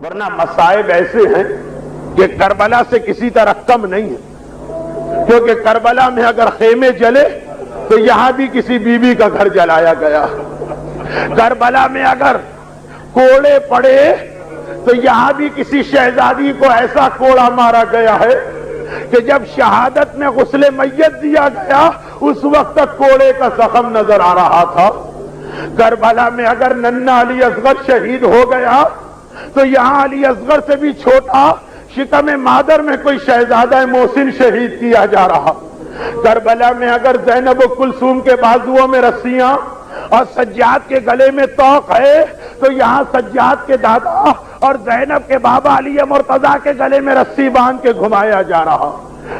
ورنہ مصائب ایسے ہیں کہ کربلا سے کسی طرح کم نہیں ہے، کیونکہ کربلا میں اگر خیمے جلے تو یہاں بھی کسی بیوی کا گھر جلایا گیا، کربلا میں اگر کوڑے پڑے تو یہاں بھی کسی شہزادی کو ایسا کوڑا مارا گیا ہے کہ جب شہادت میں غسل میت دیا گیا اس وقت تک کوڑے کا زخم نظر آ رہا تھا۔ کربلا میں اگر ننھا علی اصغر شہید ہو گیا تو یہاں علی اصغر سے بھی چھوٹا شکم مادر میں کوئی شہزادہ محسن شہید کیا جا رہا۔ کربلا میں اگر زینب و کلثوم کے بازوؤں میں رسیاں اور سجاد کے گلے میں طوق ہے تو یہاں سجاد کے دادا اور زینب کے بابا علی مرتضیٰ کے گلے میں رسی باندھ کے گھمایا جا رہا۔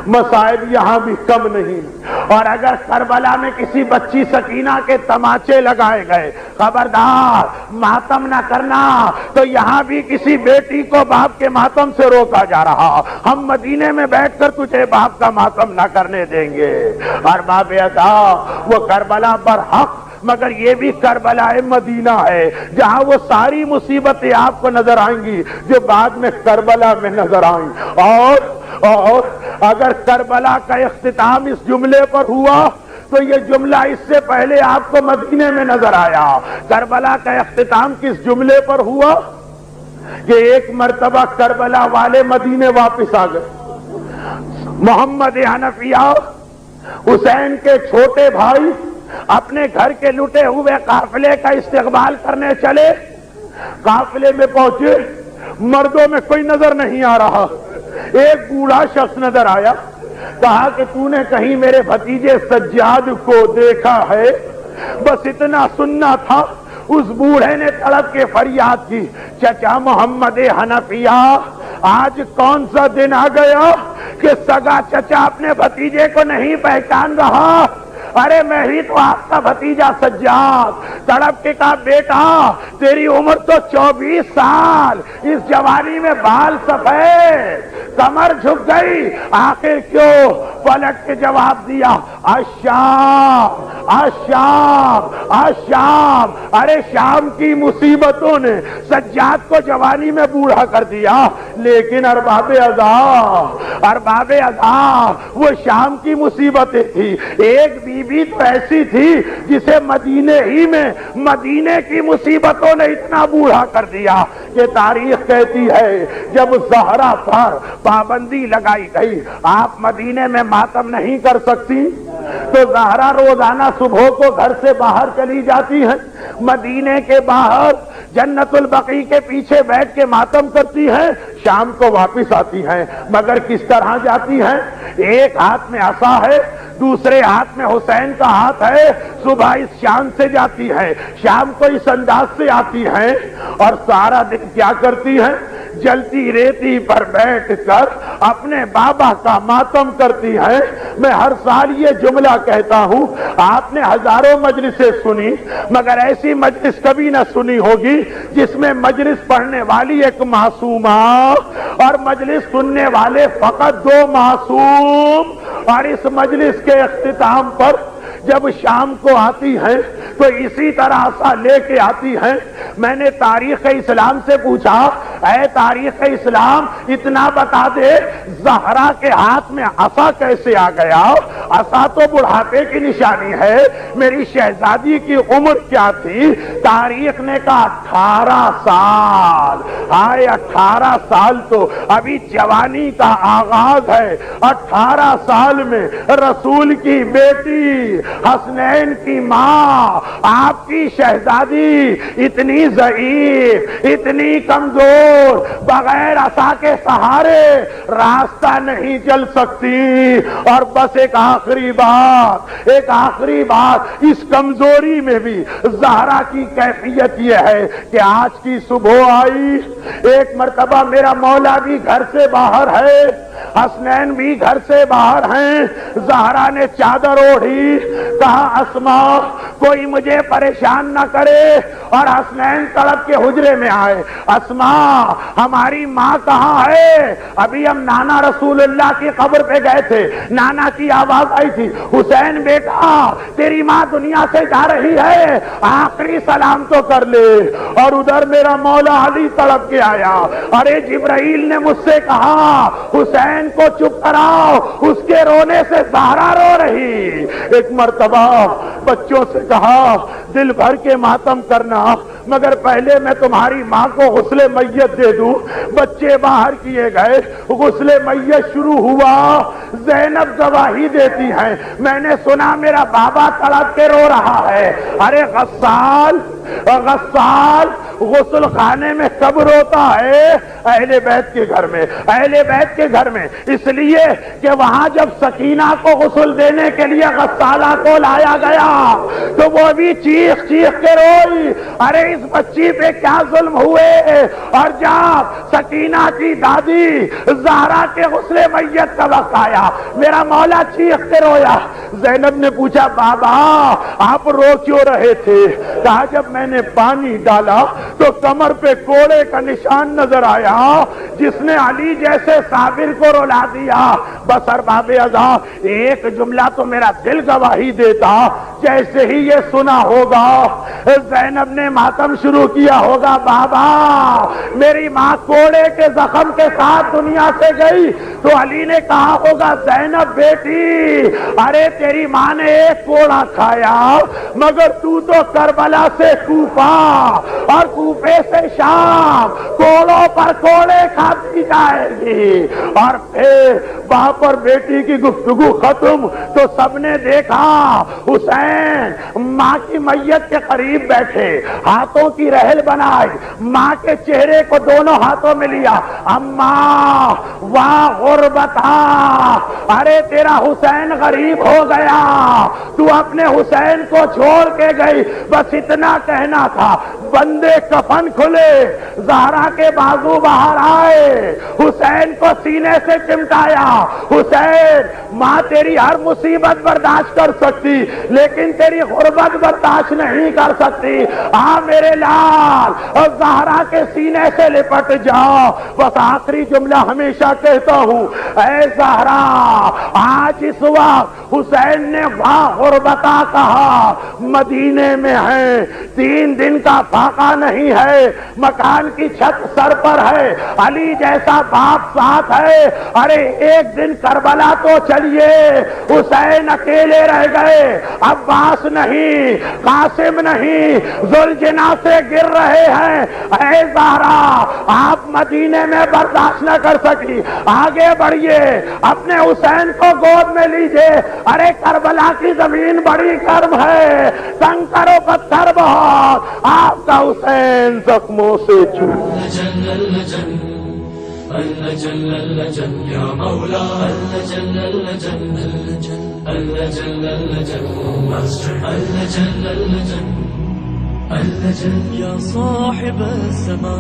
مصائب یہاں بھی کم نہیں، اور اگر کربلا میں کسی بچی سکینہ کے تماچے لگائے گئے، خبردار ماتم نہ کرنا، تو یہاں بھی کسی بیٹی کو باپ کے ماتم سے روکا جا رہا۔ ہم مدینے میں بیٹھ کر تجھے باپ کا ماتم نہ کرنے دیں گے۔ اور باب ادا وہ کربلا برحق، مگر یہ بھی کربلا مدینہ ہے جہاں وہ ساری مصیبتیں آپ کو نظر آئیں گی جو بعد میں کربلا میں نظر آئیں۔ اور اگر کربلا کا اختتام اس جملے پر ہوا تو یہ جملہ اس سے پہلے آپ کو مدینے میں نظر آیا۔ کربلا کا اختتام کس جملے پر ہوا کہ ایک مرتبہ کربلا والے مدینے واپس آ گئے۔ محمد حنفیہ حسین کے چھوٹے بھائی اپنے گھر کے لٹے ہوئے قافلے کا استقبال کرنے چلے، قافلے میں پہنچے، مردوں میں کوئی نظر نہیں آ رہا، ایک بوڑھا شخص نظر آیا، کہا کہ تو نے کہیں میرے بھتیجے سجاد کو دیکھا ہے؟ بس اتنا سننا تھا۔ اس بوڑھے نے تڑپ کے فریاد کی، چچا محمد حنفیہ آج کون سا دن آ گیا کہ سگا چچا اپنے بھتیجے کو نہیں پہچان رہا؟ ارے میں ہی تو آپ کا بھتیجا سجاد۔ تڑپ کے کہا بیٹا تیری عمر تو 24 سال، اس جوانی میں بال سفید، کمر جھک گئی، آخر کیوں؟ پلٹ کے جواب دیا، الشام الشام الشام۔ ارے شام کی مصیبتوں نے سجاد کو جوانی میں بوڑھا کر دیا، لیکن ارباب اذا وہ شام کی مصیبتیں تھی۔ ایک بیوی تو ایسی تھی جسے مدینے ہی میں مدینے کی مصیبتوں نے اتنا بوڑھا کر دیا کہ تاریخ کہتی ہے جب زہرا پر پابندی لگائی گئی آپ مدینے میں ماتم نہیں کر سکتی تو زہرا روزانہ صبح کو گھر سے باہر چلی جاتی ہیں، مدینے کے باہر جنت البقیع کے پیچھے بیٹھ کے ماتم کرتی ہیں، شام کو واپس آتی ہیں، مگر کس طرح جاتی ہیں؟ ایک ہاتھ میں عصا ہے، دوسرے ہاتھ میں حسین کا ہاتھ ہے، صبح اس شان سے جاتی ہے، شام کو اس انداز سے آتی ہیں، اور سارا دن کیا کرتی ہیں؟ جلتی ریتی پر بیٹھ کر اپنے بابا کا ماتم کرتی ہیں۔ میں ہر سال یہ جملہ کہتا ہوں، آپ نے ہزاروں مجلسیں سنی مگر ایسی مجلس کبھی نہ سنی ہوگی جس میں مجلس پڑھنے والی ایک معصومہ اور مجلس سننے والے فقط 2 معصوم، اور اس مجلس کے اختتام پر جب شام کو آتی ہیں تو اسی طرح عصا لے کے آتی ہیں۔ میں نے تاریخ اسلام سے پوچھا، اے تاریخ اسلام اتنا بتا دے زہرا کے ہاتھ میں عصا کیسے آ گیا؟ عصا تو بڑھاپے کی نشانی ہے، میری شہزادی کی عمر کیا تھی؟ تاریخ نے کہا 18 سال۔ آئے 18 سال تو ابھی جوانی کا آغاز ہے، 18 سال میں رسول کی بیٹی حسنین کی ماں آپ کی شہزادی اتنی ضعیف، اتنی کمزور، بغیر عصا کے سہارے راستہ نہیں چل سکتی۔ اور بس ایک آخری بات، اس کمزوری میں بھی زہرا کی کیفیت یہ ہے کہ آج کی صبح آئی، ایک مرتبہ میرا مولا بھی گھر سے باہر ہے، حسنین بھی گھر سے باہر ہیں، زہرا نے چادر اوڑھی، کہا اسماء کوئی مجھے پریشان نہ کرے، اور حسنین تڑپ کے حجرے میں آئے، اسماء ہماری ماں کہاں ہے؟ ابھی ہم نانا رسول اللہ کی قبر پہ گئے تھے، نانا کی آواز آئی تھی، حسین بیٹا تیری ماں دنیا سے جا رہی ہے، آخری سلام تو کر لے۔ اور ادھر میرا مولا علی تڑپ کے آیا. ارے جبرائیل نے مجھ سے کہا حسین کو چپ کراؤ, اس کے رونے سے زہرا رو رہی. ایک مرتبہ بچوں سے کہا دل بھر کے ماتم کرنا, مگر پہلے میں تمہاری ماں کو غسل میت دے دوں. بچے باہر کیے گئے, غسل میت شروع ہوا. زینب گواہی دیتی ہیں میں نے سنا میرا بابا تڑپ کے رو رہا ہے. ارے غسال غسل خانے میں کب روتا ہے؟ اہل بیت کے گھر میں, اہل بیت کے گھر میں, اس لیے کہ وہاں جب سکینہ کو غسل دینے کے لیے غسالہ کو لایا گیا تو وہ بھی چیخ چیخ کے روئی. ارے اس بچی پہ کیا ظلم ہوئے. اور جب سکینہ کی دادی زہرا کے غسل میت کا وقت آیا میرا مولا چیخ کے رویا. زینب نے پوچھا بابا آپ رو کیوں رہے تھے؟ کہا جب میں نے پانی ڈالا تو کمر پہ کوڑے کا نشان نظر آیا جس نے علی جیسے صابر کو رلا دیا. بس ارباب عذاب ایک جملہ تو میرا دل گواہی دیتا, جیسے ہی یہ سنا ہوگا زینب نے ماتم شروع کیا ہوگا بابا میری ماں کوڑے کے زخم کے ساتھ دنیا سے گئی. تو علی نے کہا ہوگا زینب بیٹی ارے تیری ماں نے ایک کوڑا کھایا مگر تو کربلا سے کوفہ اور کوفے سے شام کوڑوں پر کوڑے کھاتی جائے گی. اور پھر وہاں پر بیٹی کی گفتگو ختم تو سب نے دیکھا حسین ماں کی میت کے قریب بیٹھے, ہاتھوں کی رحل بنائی, ماں کے چہرے کو دونوں ہاتھوں میں لیا. اماں واہ غربتا, ارے تیرا حسین غریب ہو گیا, تو اپنے حسین کو چھوڑ کے گئی. بس اتنا کہنا تھا. بندے کفن کھلے, زہرا کے بازو باہر آئے, حسین کو سینے سے چمٹایا. حسین ماں تیری ہر مصیبت برداشت کر سکتی لیکن تیری غربت برداشت نہیں کر سکتی. میرے لال اور زہرا کے سینے سے لپٹ جاؤ. بس آخری جملہ ہمیشہ کہتا ہوں, اے زہرا آج اس وقت حسین نے واہ غربتا کہا, مدینے میں ہے, 3 دن کا فاقہ نہیں ہے, مکان کی چھت سر پر ہے, علی جیسا باپ ساتھ ہے. ارے ایک دن کربلا تو چلیے, حسین اکیلے رہ گئے, عباس نہیں, قاسم نہیں, ذوالجناح سے گر رہے ہیں. اے زہرا آپ مدینے میں برداشت نہ کر سکی, آگے بڑھیے, اپنے حسین کو گود میں لیجئے. ارے کربلا کی زمین بڑی گرم ہے, کنکر و پتھر بہت, آپ کا حسین زخموں سے یا مولا یا صاحب السماء